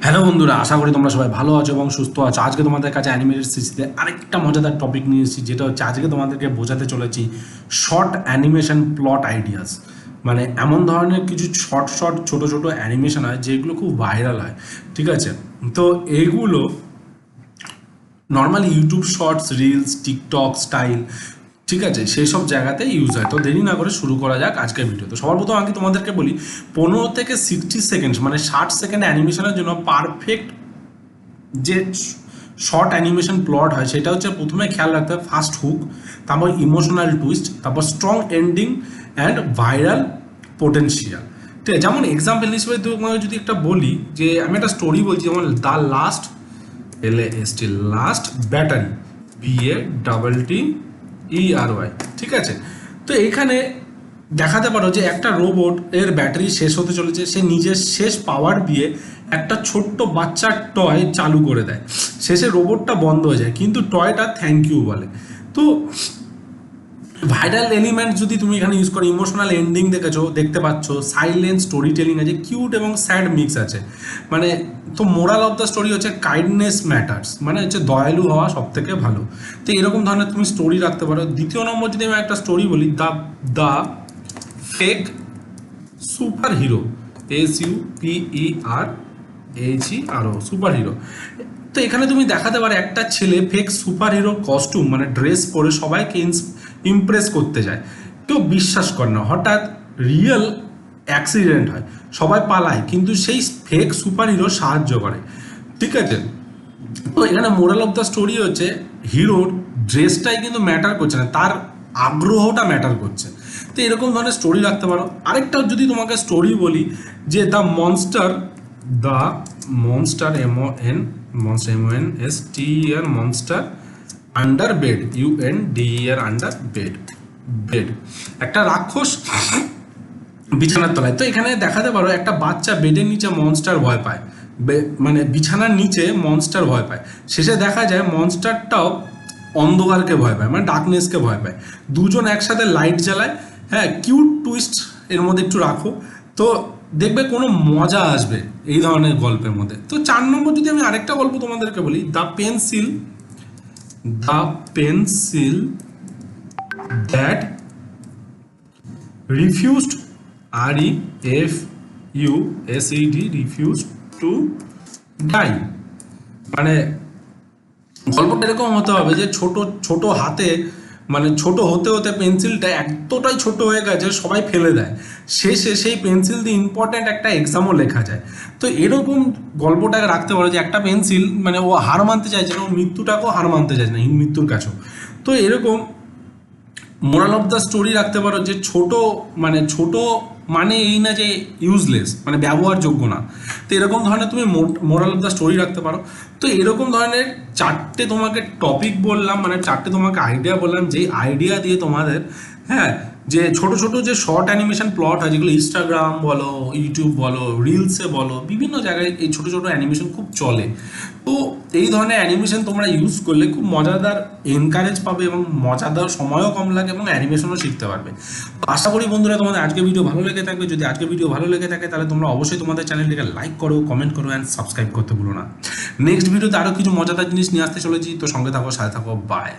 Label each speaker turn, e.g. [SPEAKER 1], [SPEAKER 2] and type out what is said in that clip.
[SPEAKER 1] Hello বন্ধুরা, আশা করি তোমরা সবাই ভালো আছো এবং সুস্থ আছো। আজকে তোমাদের কাছে অ্যানিমেটেড সিরিজে আরেকটা মজাদার টপিক নিয়ে এসেছি, যেটা হচ্ছে আজকে তোমাদেরকে বোঝাতে চলেছি শর্ট অ্যানিমেশন প্লট আইডিয়াস। মানে এমন ধরনের কিছু শর্ট শর্ট ছোটো ছোটো অ্যানিমেশন হয় যেগুলো খুব ভাইরাল হয়, ঠিক আছে? তো এইগুলো normally YouTube shorts, reels, TikTok style, ঠিক আছে, সেই সব জায়গাতে ইউজ হয়। তো দেরি না করে শুরু করা যাক আজকের ভিডিও। তো সবার প্রথম আমি তোমাদেরকে বলি, 15 থেকে 60 সেকেন্ড মানে 60 সেকেন্ড অ্যানিমেশনের জন্য পারফেক্ট যে শর্ট অ্যানিমেশন প্লট হয় সেটা হচ্ছে প্রথমে খেয়াল রাখতে হবে ফার্স্ট হুক, তারপর ইমোশনাল টুইস্ট, তারপর strong ending and viral potential. ঠিক আছে, যেমন এক্সাম্পল হিসেবে তোমাকে যদি একটা বলি, যে আমি একটা স্টোরি বলছি, যেমন the last LAST last battery BATTERY, ঠিক আছে? তো এখানে দেখাতে পারো যে একটা রোবট এর ব্যাটারি শেষ হতে চলেছে, সে নিজের শেষ পাওয়ার দিয়ে একটা ছোট্ট বাচ্চার টয় চালু করে দেয়। শেষে রোবটটা বন্ধ হয়ে যায়, কিন্তু টয়টা থ্যাংক ইউ বলে। তো ভাইরাল এলিমেন্ট যদি তুমি এখানে ইউজ করো, ইমোশনাল এন্ডিং দেখতে পাচ্ছ, সাইলেন্ট স্টোরি টেলিং আছে, কিউট এবং স্যাড মিক্স আছে। মানে তো মোরাল অফ দ্য স্টোরি হচ্ছে কাইন্ডনেস ম্যাটার্স, মানে হচ্ছে দয়ালু হওয়া সব থেকে ভালো। তো এরকম ধরনের তুমি স্টোরি রাখতে পারো। দ্বিতীয় নম্বর যদি আমি একটা স্টোরি বলি, the fake super hero, SUPERHERO, super hero. তো এখানে তুমি দেখাতে পারো একটা ছেলে ফেক সুপার হিরো কস্টিউম মানে ড্রেস পরে সবাইকে ইমপ্রেস করতে যায়। কেউ বিশ্বাস করে না, হঠাৎ রিয়েল অ্যাক্সিডেন্ট হয়, সবাই পালায়, কিন্তু সেই ফেক সুপার হিরো সাহায্য করে, ঠিক আছে? তো এখানে মোরাল অফ দ্য স্টোরি হচ্ছে হিরোর ড্রেসটাই কিন্তু ম্যাটার করছে না, তার আগ্রহটা ম্যাটার করছে। তো এরকম ধরনের স্টোরি রাখতে পারো। আরেকটা যদি তোমাকে স্টোরি বলি, যে the monster monster under bed, UNDER under bed, একটা রাক্ষস বিছানার তলায়। তো এখানে দেখাতে পারো একটা বাচ্চা বেডের নিচে মনস্টার ভয় পায়, মানে বিছানার নিচে মনস্টার ভয় পায়। শেষে দেখা যায় মনস্টারটাও অন্ধকারকে ভয় পায়, মানে ডার্কনেসকে ভয় পায়। দুজন একসাথে লাইট জ্বালায়। হ্যাঁ, কিউট টুইস্ট এর মধ্যে একটু রাখো, তো দেখবে কোনো মজা আসবে এই ধরনের গল্পের মধ্যে। তো 4 নম্বর যদি আমি আরেকটা গল্প তোমাদেরকে বলি, the pencil that refused, refused to die. মানে গল্পটা এরকম হতে হবে যে ছোট ছোট হাতে, মানে ছোট হতে হতে পেন্সিলটা এতটাই ছোট হয়ে গেছে সবাই ফেলে দেয়, শেষে সেই পেন্সিল দিয়ে ইম্পর্ট্যান্ট একটা এক্সামও লেখা যায়। তো এরকম গল্পটাকে রাখতে পারো যে একটা পেন্সিল, মানে ও হার মানতে চাইছে না, ও মৃত্যুটাকেও হার মানতে চাইছে না, মৃত্যুর কাছেও। তো এরকম মোরাল অফ দ্য স্টোরি রাখতে পারো যে ছোট মানে এই না যে ইউজলেস, মানে ব্যবহারযোগ্য না। তো এরকম ধরনের তুমি মোরাল অফ দ্য স্টোরি রাখতে পারো। তো এরকম ধরনের 4টে তোমাকে টপিক বললাম, মানে 4টে তোমাকে আইডিয়া বললাম, যেই আইডিয়া দিয়ে তোমাদের, হ্যাঁ, যে ছোট ছোট যে শর্ট অ্যানিমেশন প্লট হয়, যেগুলো ইনস্টাগ্রাম বলো, ইউটিউব বলো, রিলসে বলো, বিভিন্ন জায়গায় এই ছোট ছোট অ্যানিমেশন খুব চলে। তো এই ধরনের অ্যানিমেশন তোমরা ইউজ করলে খুব মজাদার এনকারেজ পাবে এবং মজাদার সময়ও কম লাগে এবং অ্যানিমেশনও শিখতে পারবে। আশা করি বন্ধুরা তোমাদের আজকে ভিডিও ভালো লেগে থাকবে। যদি আজকে ভিডিও ভালো লেগে থাকে তাহলে তোমরা অবশ্যই তোমাদের চ্যানেলটিকে লাইক করো, কমেন্ট করো অ্যান্ড সাবস্ক্রাইব করতে ভুলো না। নেক্সট ভিডিওতে আরও কিছু মজাদার জিনিস নিয়ে আসতে চলেছি, তো সঙ্গে থাকো, সাথে থাকো, বাই।